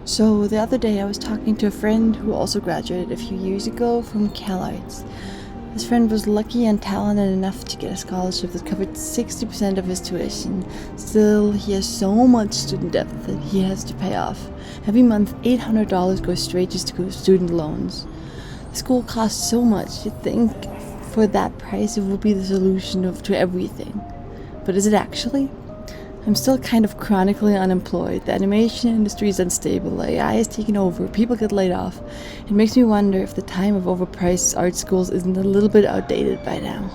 So the other day I was talking to a friend who also graduated a few years ago from CalArts. This friend was lucky and talented enough to get a scholarship that covered 60% of his tuition. Still, he has so much student debt that he has to pay off. Every month, $800 goes straight to student loans. The school costs so much, you'd think for that price it would be the solution to everything. But is it actually? I'm still kind of chronically unemployed. The animation industry is unstable. AI is taking over. People get laid off. It makes me wonder if the time of overpriced art schools isn't a little bit outdated by now.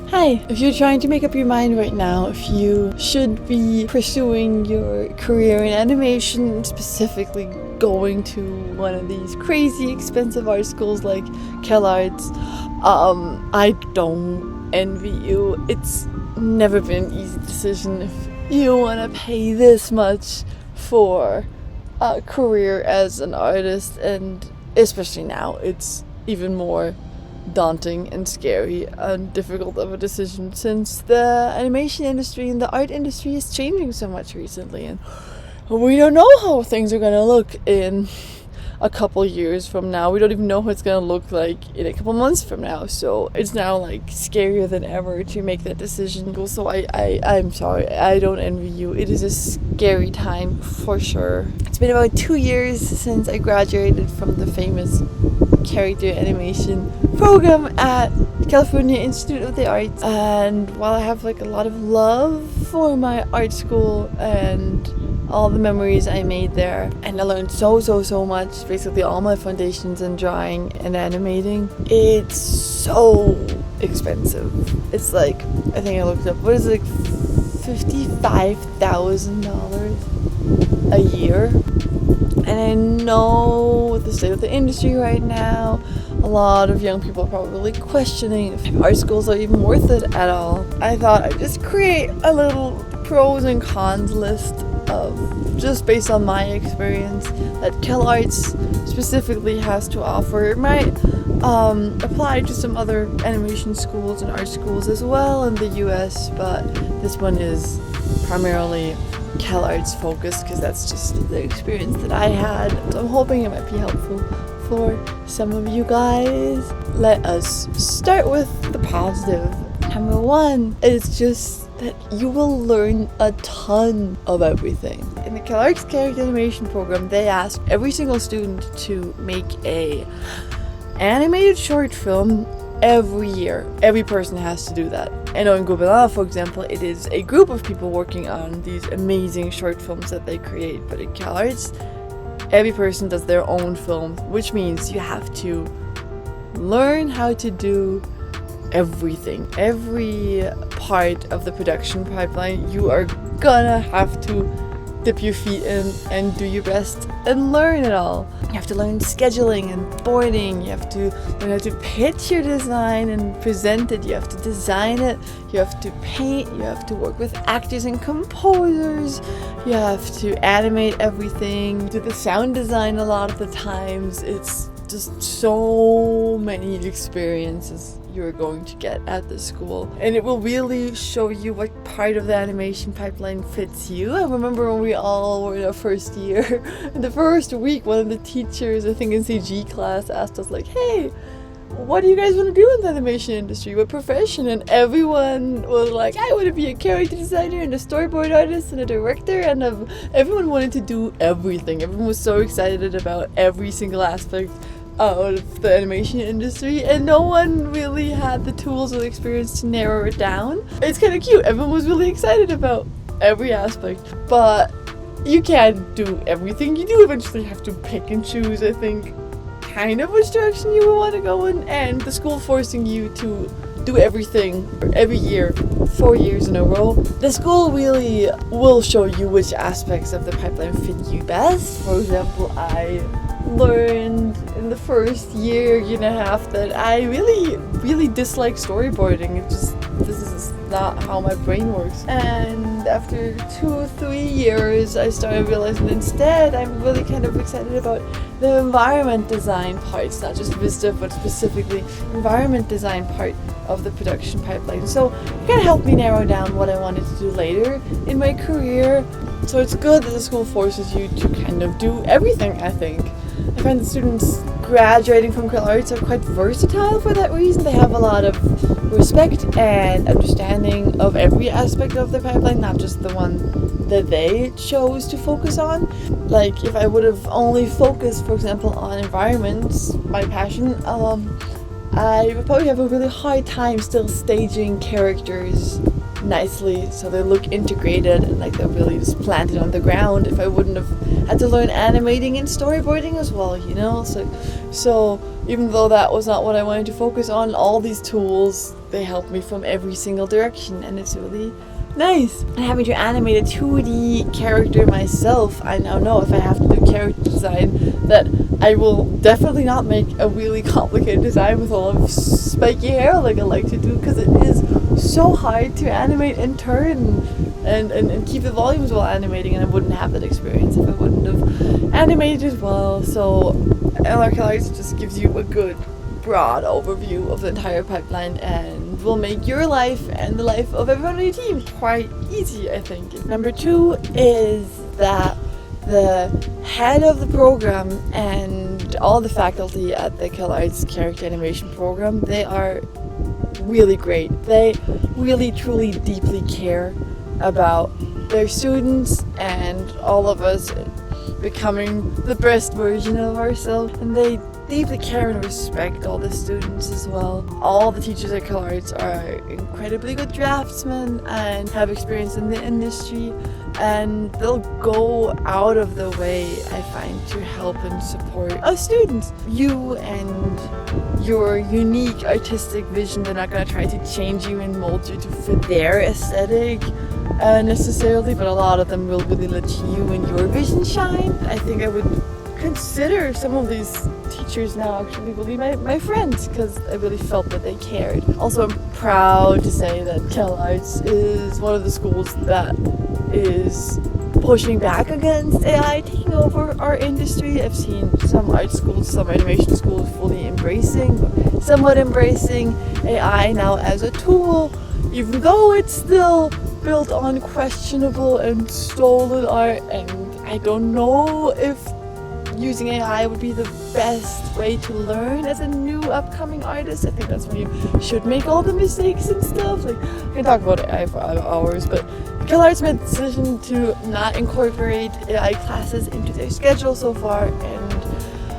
Hi! If you're trying to make up your mind right now if you should be pursuing your career in animation, specifically going to one of these crazy expensive art schools like CalArts, I don't envy you. It's never been an easy decision if you want to pay this much for a career as an artist, and especially now it's even more daunting and scary and difficult of a decision since the animation industry and the art industry is changing so much recently, and we don't know how things are going to look in a couple years from now. We don't even know what it's going to look like in a couple months from now, so it's now like scarier than ever to make that decision. So I'm sorry, I don't envy you. It is a scary time for sure. It's been about 2 years since I graduated from the famous Character Animation Program at California Institute of the Arts, and while I have like a lot of love for my art school and all the memories I made there, and I learned so much, basically all my foundations in drawing and animating, it's so expensive. It's like, I think I looked up, what is it, like $55,000 a year? And I know with the state of the industry right now, a lot of young people are probably questioning if art schools are even worth it at all. I thought I'd just create a little pros and cons list of, just based on my experience, that CalArts specifically has to offer. It might apply to some other animation schools and art schools as well in the US, but this one is primarily CalArts focused because that's just the experience that I had. So I'm hoping it might be helpful for some of you guys. Let us start with the positive. Number one is just that you will learn a ton of everything. In the CalArts Character Animation Program, they ask every single student to make a animated short film every year. Every person has to do that. I know in Gobelin, for example, it is a group of people working on these amazing short films that they create. But in CalArts, every person does their own film, which means you have to learn how to do everything. Every part of the production pipeline, you are gonna have to dip your feet in and do your best and learn it all. You have to learn scheduling and boarding. You have to learn how to pitch your design and present it. You have to design it. You have to paint. You have to work with actors and composers. You have to animate everything. Do the sound design a lot of the times. It's just so many experiences you're going to get at the school, and it will really show you what part of the animation pipeline fits you. I remember when we all were in our first year, in the first week, one of the teachers, I think in CG class, asked us like, hey, what do you guys want to do in the animation industry? What profession? And everyone was like, I want to be a character designer and a storyboard artist and a director, and everyone wanted to do everything. Everyone was so excited about every single aspect out of the animation industry, and no one really had the tools or the experience to narrow it down. It's kind of cute. Everyone was really excited about every aspect, but you can't do everything. You do eventually have to pick and choose, I think, kind of which direction you will want to go in, and the school forcing you to do everything every year, 4 years in a row. The school really will show you which aspects of the pipeline fit you best. For example, I learned in the first year and a half that I really dislike storyboarding. This is not how my brain works. And after 2-3 years, I started realizing instead I'm really kind of excited about the environment design parts, not just Vista, but specifically environment design part of the production pipeline. So it kind of helped me narrow down what I wanted to do later in my career. So it's good that the school forces you to kind of do everything, I think. I find that students graduating from CalArts are quite versatile for that reason. They have a lot of respect and understanding of every aspect of the pipeline, not just the one that they chose to focus on. Like if I would have only focused, for example, on environments, my passion, I would probably have a really hard time still staging characters nicely so they look integrated and like they're really just planted on the ground if I wouldn't have had to learn animating and storyboarding as well, you know? So even though that was not what I wanted to focus on, all these tools, they help me from every single direction, and it's really nice. And having to animate a 2D character myself, I now know if I have to do character design that I will definitely not make a really complicated design with all of spiky hair like I like to do, because it is so hard to animate and turn and keep the volumes while animating, and I wouldn't have that experience if I wouldn't have animated as well. So CalArts just gives you a good broad overview of the entire pipeline and will make your life and the life of everyone on your team quite easy, I think. Number 2 is that the head of the program and all the faculty at the CalArts Character Animation Program, they are really great. They really, truly, deeply care about their students and all of us becoming the best version of ourselves, and they deeply care and respect all the students as well. All the teachers at CalArts are incredibly good draftsmen and have experience in the industry, and they'll go out of the way, I find, to help and support us students. You and your unique artistic vision, they're not going to try to change you and mold you to fit their aesthetic necessarily, but a lot of them will really let you and your vision shine. I think I would consider some of these teachers now actually really my friends, because I really felt that they cared. Also, I'm proud to say that CalArts is one of the schools that is pushing back against AI taking over our industry. I've seen some art schools, some animation schools fully embracing, or somewhat embracing AI now as a tool, even though it's still built on questionable and stolen art, and I don't know if using AI would be the best way to learn as a new upcoming artist. I think that's when you should make all the mistakes and stuff. Like, we can talk about AI for hours, but CalArts made the decision to not incorporate AI classes into their schedule so far, and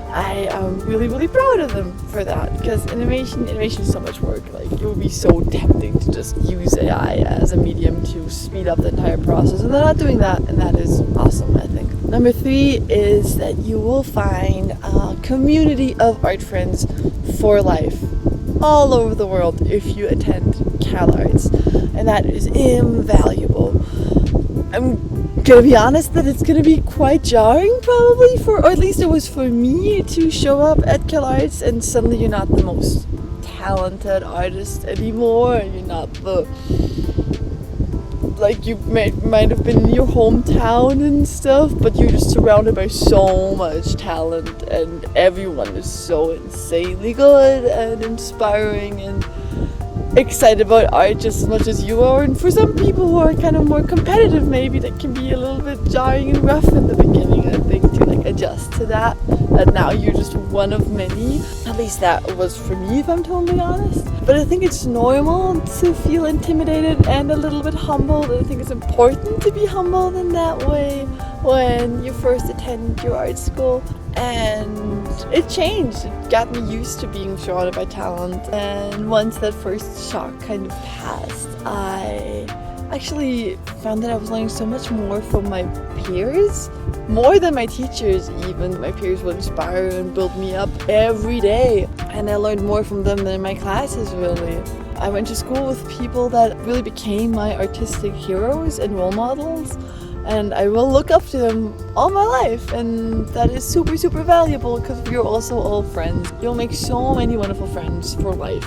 I am really proud of them for that, because animation is so much work. Like, it would be so tempting to just use AI as a medium to speed up the entire process, and they're not doing that, and that is awesome, I think. Number 3 is that you will find a community of art friends for life all over the world if you attend CalArts, and that is invaluable. I'm gonna be honest that it's gonna be quite jarring probably or at least it was for me, to show up at CalArts and suddenly you're not the most talented artist anymore, and you're not the, like, you might have been in your hometown and stuff, but you're just surrounded by so much talent and everyone is so insanely good and inspiring and excited about art just as much as you are. And for some people who are kind of more competitive, maybe that can be a little bit jarring and rough in the beginning, I think, to like adjust to that now you're just one of many. At least that was for me, if I'm totally honest. But I think it's normal to feel intimidated and a little bit humbled, and I think it's important to be humbled in that way when you first attend your art school. And it changed. It got me used to being surrounded by talent, and once that first shock kind of passed, I actually found that I was learning so much more from my peers, more than my teachers even. My peers would inspire and build me up every day, and I learned more from them than in my classes, really. I went to school with people that really became my artistic heroes and role models, and I will look up to them all my life, and that is super, super valuable because we're also all friends. You'll make so many wonderful friends for life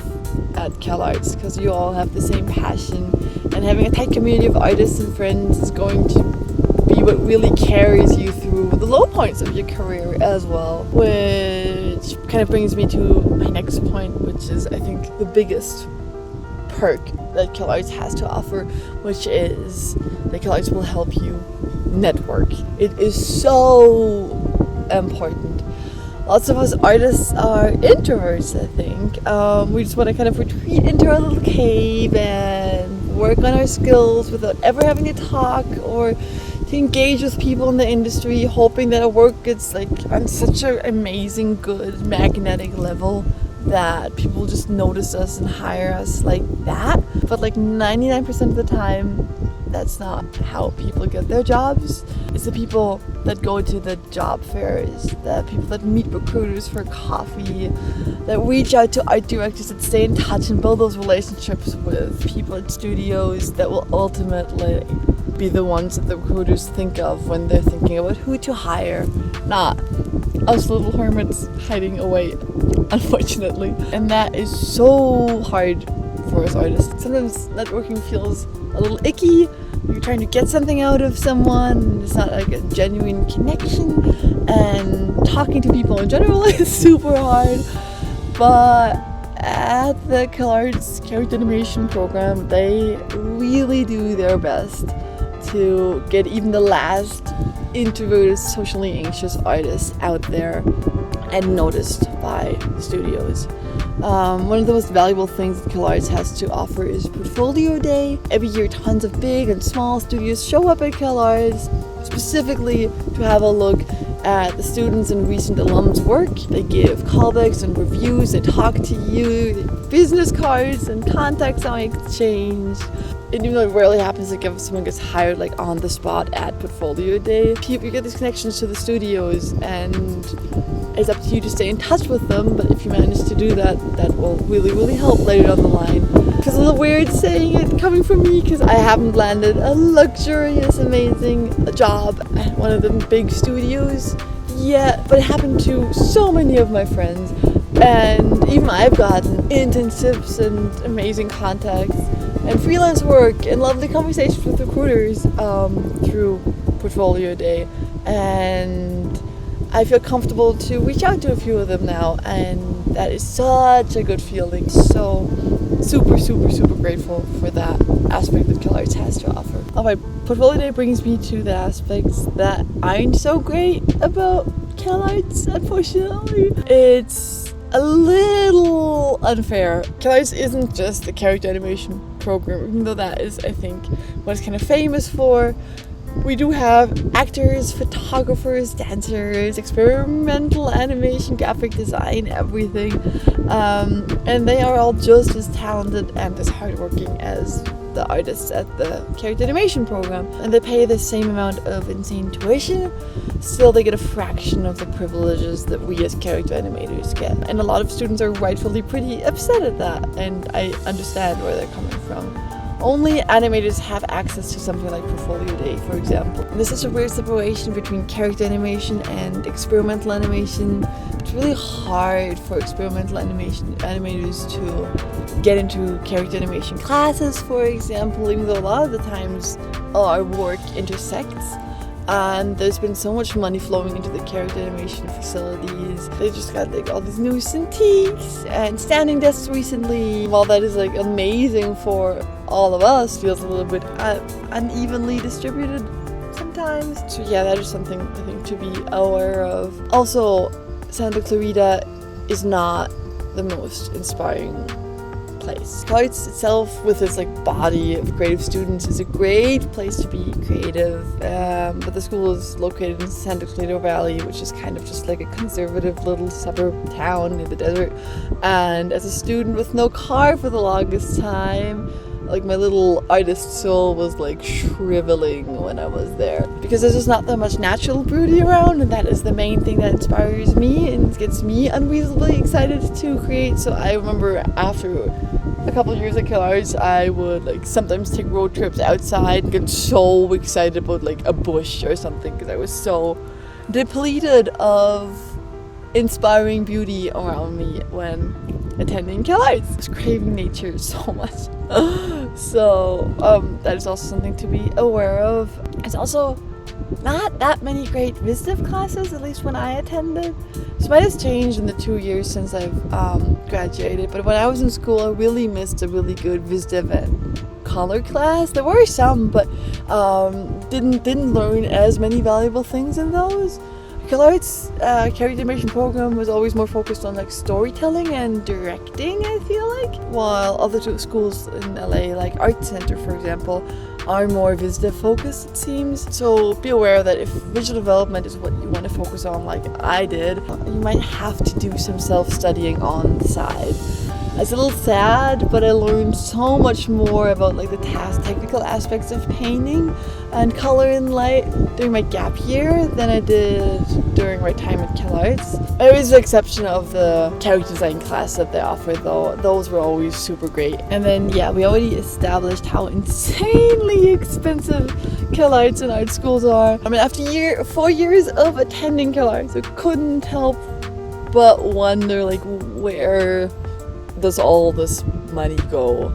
at CalArts because you all have the same passion, and having a tight community of artists and friends is going to be what really carries you through the low points of your career as well. Which kind of brings me to my next point, which is I think the biggest perk that CalArts has to offer, which is that CalArts will help you network. It is so important. Lots of us artists are introverts, I think. We just want to kind of retreat into our little cave and work on our skills without ever having to talk or to engage with people in the industry, hoping that our work gets like on such an amazing, good, magnetic level that people just notice us and hire us like that. But like 99% of the time, that's not how people get their jobs. It's the people that go to the job fairs, the people that meet recruiters for coffee, that reach out to art directors, that stay in touch and build those relationships with people at studios that will ultimately be the ones that the recruiters think of when they're thinking about who to hire, not us little hermits hiding away, unfortunately. And that is so hard for us artists. Sometimes networking feels a little icky. You're trying to get something out of someone, and it's not like a genuine connection, and talking to people in general is super hard. But at the CalArts Character Animation Program, they really do their best to get even the last introverted, socially anxious artists out there and noticed by studios. One of the most valuable things that CalArts has to offer is Portfolio Day. Every year, tons of big and small studios show up at CalArts specifically to have a look at the students and recent alums' work. They give callbacks and reviews, they talk to you, business cards and contacts are exchanged. And even though it rarely happens that someone gets hired like on the spot at Portfolio Day, you get these connections to the studios, and it's up to you to stay in touch with them. But if you manage to do that, that will really, really help later down the line. It's a little weird saying it coming from me because I haven't landed a luxurious, amazing job at one of the big studios yet, but it happened to so many of my friends. And even I've gotten internships and amazing contacts and freelance work and lovely conversations with recruiters through Portfolio Day. And I feel comfortable to reach out to a few of them now, and that is such a good feeling. So super, super, super grateful for that aspect that CalArts has to offer. Alright, Portfolio Day brings me to the aspects that aren't so great about CalArts, unfortunately. It's a little unfair. CalArts isn't just the character animation program, even though that is, I think, what it's kind of famous for. We do have actors, photographers, dancers, experimental animation, graphic design, everything. And they are all just as talented and as hardworking as the artists at the character animation program. And they pay the same amount of insane tuition. Still, they get a fraction of the privileges that we as character animators get. And a lot of students are rightfully pretty upset at that, and I understand where they're coming from. Only animators have access to something like Portfolio Day, for example. And there's such a weird separation between character animation and experimental animation. It's really hard for experimental animators to get into character animation classes, for example, even though a lot of the times our work intersects. And there's been so much money flowing into the character animation facilities. They just got like all these new Cintiqs and standing desks recently. While that is like amazing for all of us, feels a little bit unevenly distributed sometimes. So yeah, that is something I think to be aware of. Also, Santa Clarita is not the most inspiring place. CalArts itself, with its like body of creative students, is a great place to be creative, but the school is located in Santa Clarita Valley, which is kind of just like a conservative little suburb town in the desert. And as a student with no car for the longest time, like my little artist soul was like shriveling when I was there, because there's just not that much natural beauty around, and that is the main thing that inspires me and gets me unreasonably excited to create. So I remember after a couple years at CalArts, I would like sometimes take road trips outside and get so excited about like a bush or something because I was so depleted of inspiring beauty around me when attending CalArts. I was craving nature so much. So that is also something to be aware of. It's also not that many great VisDev classes, at least when I attended. This might have changed in the 2 years since I've graduated, but when I was in school, I really missed a really good VisDev and color class. There were some, but didn't learn as many valuable things in those. CalArts Character Animation Program was always more focused on like storytelling and directing, I feel like, while other two schools in LA, like Art Center for example, are more VisDev focused, it seems. So be aware that if visual development is what you want to focus on like I did, you might have to do some self-studying on the side. It's a little sad, but I learned so much more about like the technical aspects of painting and color and light during my gap year than I did during my time at CalArts. There is the exception of the character design class that they offered though. Those were always super great. And then yeah, we already established how insanely expensive CalArts and art schools are. I mean, after 4 years of attending CalArts, I couldn't help but wonder like where does all this money go?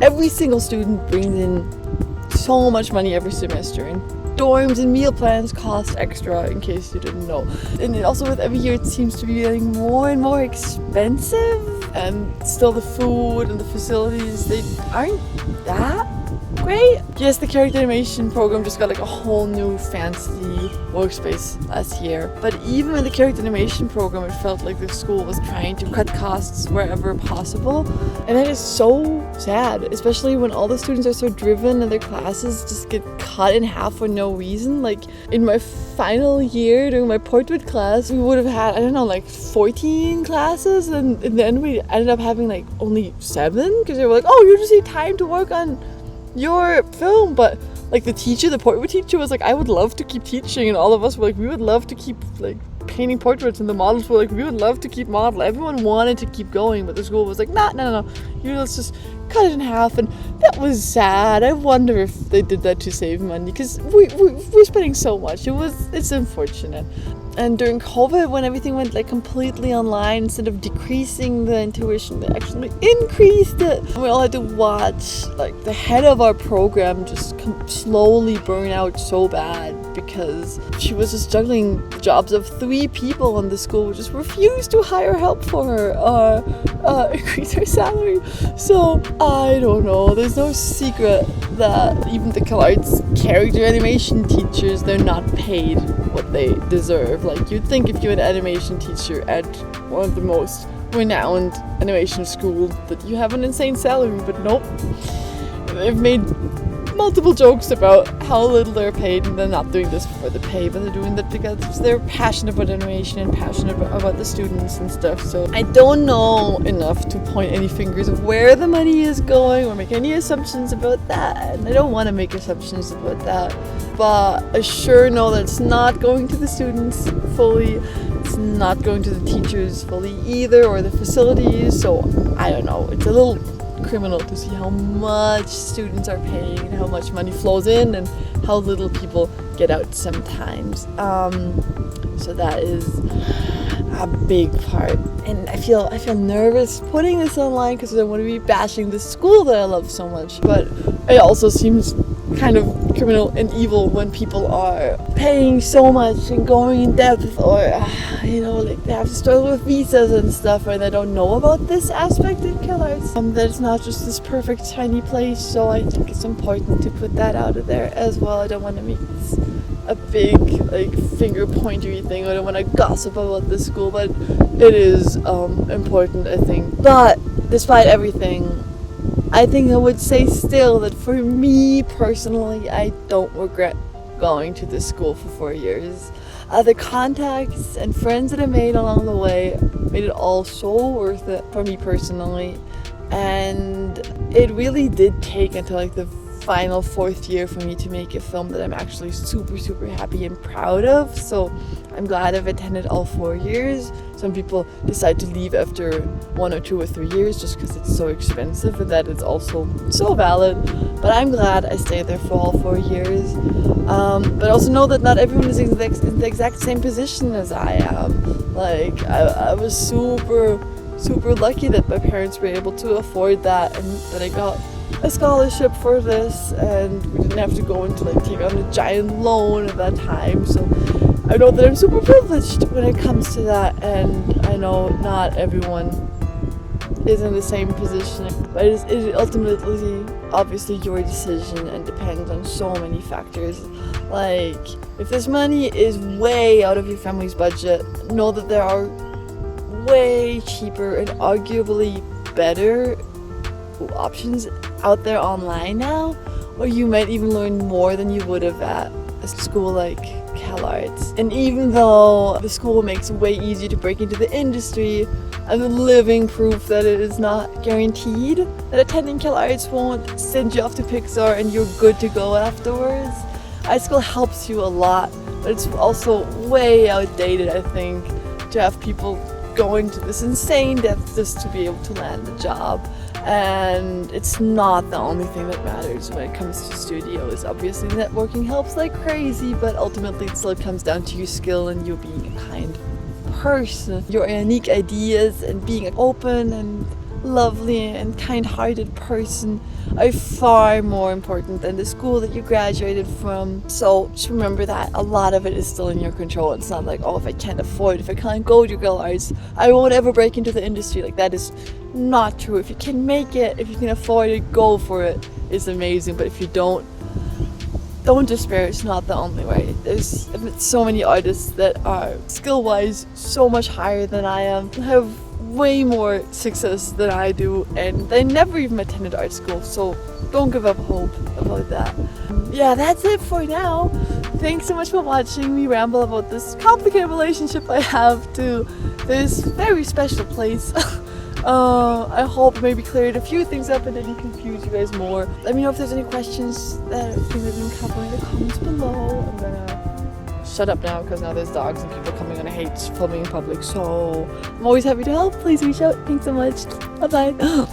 Every single student brings in so much money every semester, and dorms and meal plans cost extra, in case you didn't know. And it also with every year it seems to be getting more and more expensive, and still the food and the facilities, they aren't that great. Yes, the character animation program just got like a whole new fancy workspace last year, but even in the character animation program it felt like the school was trying to cut costs wherever possible, and that is so sad, especially when all the students are so driven and their classes just get cut in half for no reason. Like in my final year during my portrait class, we would have had, I don't know, like 14 classes, and then we ended up having like only 7 because they were like, oh, you just need time to work on your film. But like the portrait teacher was like, I would love to keep teaching, and all of us were like, we would love to keep like painting portraits, and the models were like, we would love to keep model. Everyone wanted to keep going, but the school was like, no, let's just cut it in half. And that was sad. I wonder if they did that to save money, because we're spending so much. It's unfortunate. And during COVID, when everything went like completely online, instead of decreasing the tuition, they actually increased it. We all had to watch like the head of our program just slowly burn out so bad because she was just juggling the jobs of 3 people, and the school just refused to hire help for her or increase her salary. So I don't know. There's no secret that even the CalArts character animation teachers, they're not paid what they deserve. Like you'd think if you're an animation teacher at one of the most renowned animation schools that you have an insane salary, but nope. They've made multiple jokes about how little they're paid, and they're not doing this for the pay, but they're doing that because they're passionate about animation and passionate about the students and stuff. So I don't know enough to point any fingers of where the money is going or make any assumptions about that, and I don't want to make assumptions about that, but I sure know that it's not going to the students fully, it's not going to the teachers fully either, or the facilities. So I don't know, it's a little criminal to see how much students are paying and how much money flows in and how little people get out sometimes. So that is a big part, and I feel nervous putting this online because I don't want to be bashing the school that I love so much, but it also seems kind of criminal and evil when people are paying so much and going in depth, or like they have to struggle with visas and stuff, and they don't know about this aspect in CalArts, that it's not just this perfect tiny place. So I think it's important to put that out of there as well. I don't want to make this a big like finger pointery thing. I don't want to gossip about this school, but it is important, I think. But despite everything, I think I would say still that for me personally, I don't regret going to this school for 4 years. The contacts and friends that I made along the way made it all so worth it for me personally. And it really did take until like the final 4th year for me to make a film that I'm actually super happy and proud of. So I'm glad I've attended all 4 years. Some people decide to leave after 1 or 2 or 3 years just because it's so expensive, and that is also so valid. But I'm glad I stayed there for all 4 years. But also know that not everyone is in the exact same position as I am. Like, I was super lucky that my parents were able to afford that, and that I got a scholarship for this, and we didn't have to go into take on a giant loan at that time. So I know that I'm super privileged when it comes to that, and I know not everyone is in the same position, but it is ultimately obviously your decision and depends on so many factors. Like, if this money is way out of your family's budget, know that there are way cheaper and arguably better options out there online now, or you might even learn more than you would have at a school like CalArts. And even though the school makes it way easier to break into the industry, I'm living proof that it is not guaranteed that attending CalArts won't send you off to Pixar and you're good to go afterwards. High school helps you a lot, but it's also way outdated, I think, to have people going to this insane depth just to be able to land a job. And it's not the only thing that matters when it comes to studios. Obviously networking helps like crazy, but ultimately it still comes down to your skill and you being a kind person, your unique ideas, and being an open and lovely and kind-hearted person are far more important than the school that you graduated from. So just remember that a lot of it is still in your control. It's not like, oh, if I can't afford, if I can't go to CalArts, I won't ever break into the industry. Like, that is not true. If you can make it, if you can afford it, go for it. It's amazing. But if you don't despair. It's not the only way. There's so many artists that are skill-wise so much higher than I am, have way more success than I do, and they never even attended art school, so don't give up hope about that. Yeah, that's it for now. Thanks so much for watching me ramble about this complicated relationship I have to this very special place. I hope maybe cleared a few things up and didn't confuse you guys more. Let me know if there's any questions that things I didn't cover in the comments below. I'm gonna shut up now because now there's dogs and people coming and I hate filming in public, so I'm always happy to help. Please reach out. Thanks so much. Bye bye.